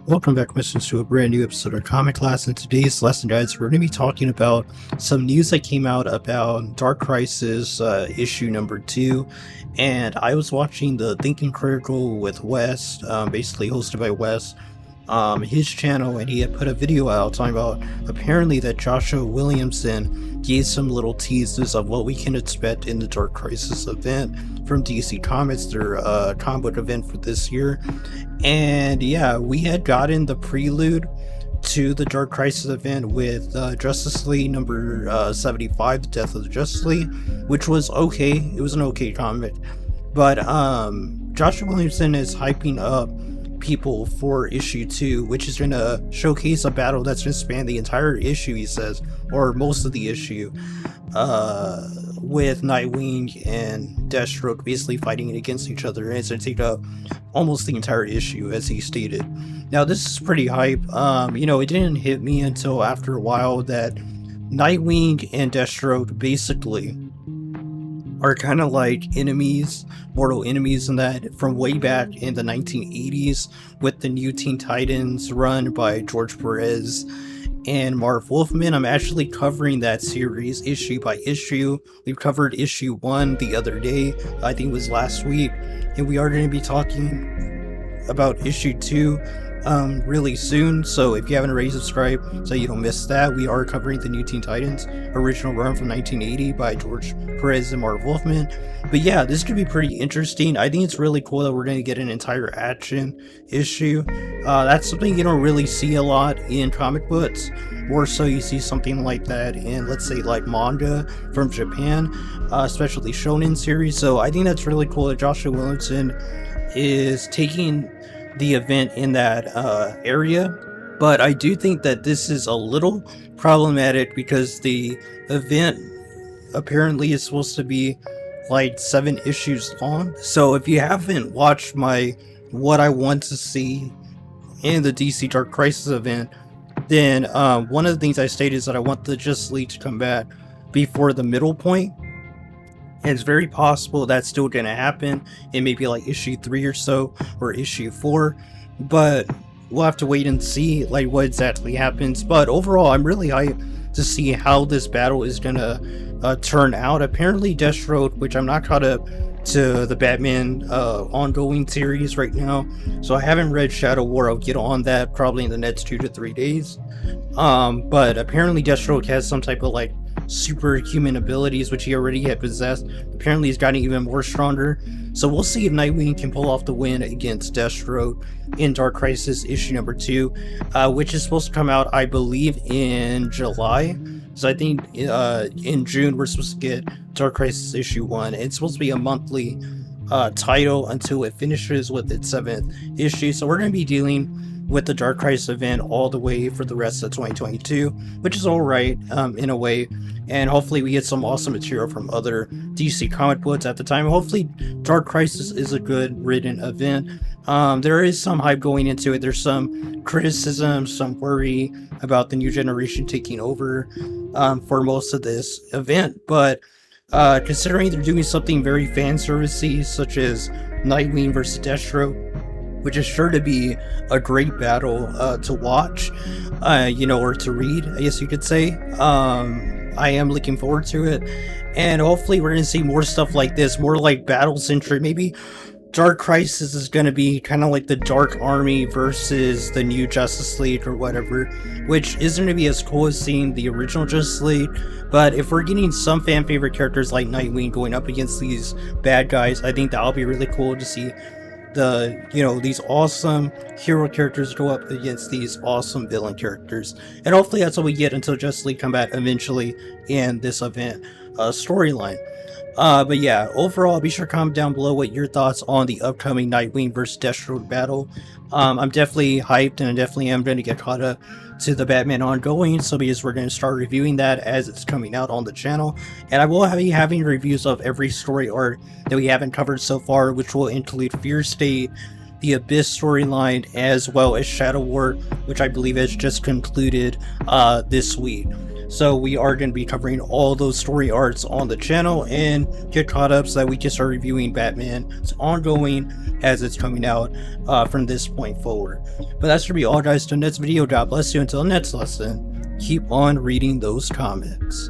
Welcome back, listeners, to a brand new episode of Comic Class. In today's lesson, guys, we're going to be talking about some news that came out about Dark Crisis issue number 2. And I was watching the Thinking Critical with Wes, basically hosted by Wes, his channel, and he had put a video out talking about apparently that Joshua Williamson gave some little teases of what we can expect in the Dark Crisis event from DC Comics, their comic book event for this year. And yeah, we had gotten the prelude to the Dark Crisis event with Justice League number 75, The Death of the Justice League, which was okay. It was an okay comic. But Joshua Williamson is hyping up people for issue 2, which is going to showcase a battle that's going to span the entire issue, he says, or most of the issue, with Nightwing and Deathstroke basically fighting against each other, and it's going to take up almost the entire issue, as he stated. Now, this is pretty hype. It didn't hit me until after a while that Nightwing and Deathstroke basically are kind of like enemies, mortal enemies, in that from way back in the 1980s with the New Teen Titans run by George Perez and Marv Wolfman. I'm actually covering that series issue by issue. We covered issue 1 the other day, I think it was last week, and we are going to be talking about issue 2 really soon. So if you haven't already subscribed so you don't miss that, we are covering the New Teen Titans original run from 1980 by George Perez and Marv Wolfman. But yeah, this could be pretty interesting. I think it's really cool that we're going to get an entire action issue. That's something you don't really see a lot in comic books. More so you see something like that in, let's say, like manga from Japan, especially shonen series. So I think that's really cool that Joshua Williamson is taking the event in that area. But I do think that this is a little problematic because the event apparently is supposed to be like 7 issues long. So if you haven't watched my what I want to see in the DC Dark Crisis event, then one of the things I stated is that I want the Justice League to come back before the middle point. And it's very possible that's still going to happen in maybe like issue 3 or so, or issue 4. But we'll have to wait and see like what exactly happens. But overall, I'm really hyped to see how this battle is going to turn out. Apparently Deathstroke, which I'm not caught up to the Batman ongoing series right now, so I haven't read Shadow War. I'll get on that probably in the next 2 to 3 days. But apparently Deathstroke has some type of like superhuman abilities, which he already had possessed. Apparently he's gotten even more stronger. So we'll see if Nightwing can pull off the win against Deathstroke in Dark Crisis issue number 2, which is supposed to come out, I believe, in July. So I think in June we're supposed to get Dark Crisis issue 1. It's supposed to be a monthly title until it finishes with its 7th issue. So we're going to be dealing with the Dark Crisis event all the way for the rest of 2022, which is alright in a way. And hopefully we get some awesome material from other DC comic books at the time. Hopefully Dark Crisis is a good written event. There is some hype going into it. There's some criticism, some worry about the new generation taking over for most of this event. But considering they're doing something very fan servicey, such as Nightwing versus Deathstroke, which is sure to be a great battle to watch, or to read, I guess you could say. I am looking forward to it, and hopefully we're going to see more stuff like this, more like battle-centric. Maybe Dark Crisis is going to be kind of like the Dark Army versus the new Justice League or whatever, which isn't going to be as cool as seeing the original Justice League. But if we're getting some fan favorite characters like Nightwing going up against these bad guys, I think that'll be really cool to see these awesome hero characters go up against these awesome villain characters. And hopefully that's what we get until Justice League Combat eventually in this event storyline. But yeah, overall, be sure to comment down below what your thoughts on the upcoming Nightwing versus Deathstroke battle. I'm definitely hyped, and I definitely am going to get caught up to the Batman ongoing, so because we're going to start reviewing that as it's coming out on the channel. And I will be having reviews of every story arc that we haven't covered so far, which will include Fear State, the Abyss storyline, as well as Shadow War, which I believe has just concluded this week. So we are going to be covering all those story arcs on the channel and get caught up so that we can start reviewing Batman. It's ongoing as it's coming out from this point forward. But that's going to be all, guys, till next video. God bless you until next lesson. Keep on reading those comics.